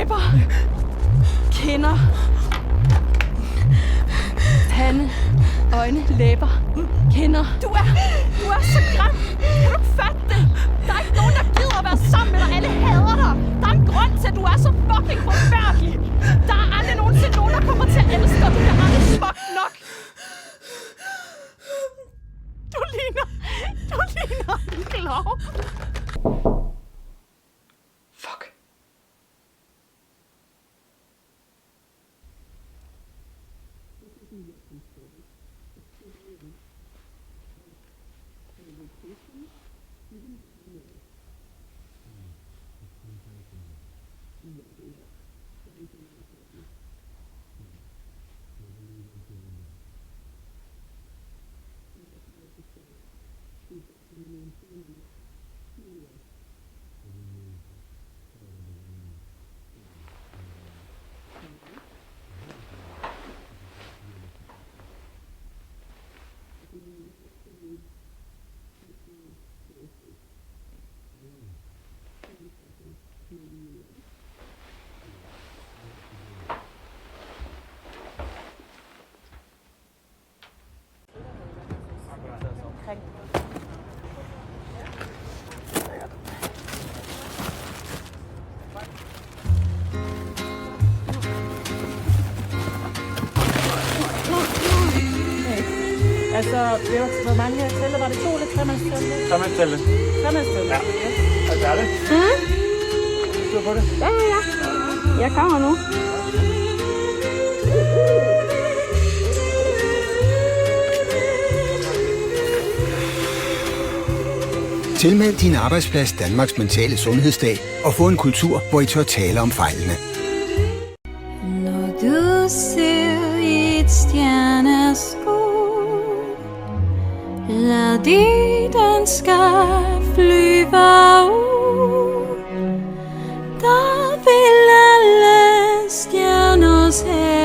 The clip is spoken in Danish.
Læber. Kinder. Pande. Øjne. Læber. Kinder. Du er så grim. Kan du ikke fatte det? Der er ikke nogen, der gider at være sammen med dig. Alle hader dig. Der er en grund til, at du er så fucking forfærdelig. Der er aldrig nogensinde nogen, der kommer til at elske dig. Du er aldrig smuk nok. Du ligner en klovn. Fuck. Altså, hvor mange telte var det? 2 eller 3-mandstelte? 3-mandstelte. 3-mandstelte? Ja. Altså er det? Styr på det? Ja. Jeg kommer nu. Tilmeld din arbejdsplads Danmarks Mentale Sundhedsdag og få en kultur, hvor I tør tale om fejlene. Når du ser et stjerneskår, lad dit ønske flyve ud. Der vil alle stjerners have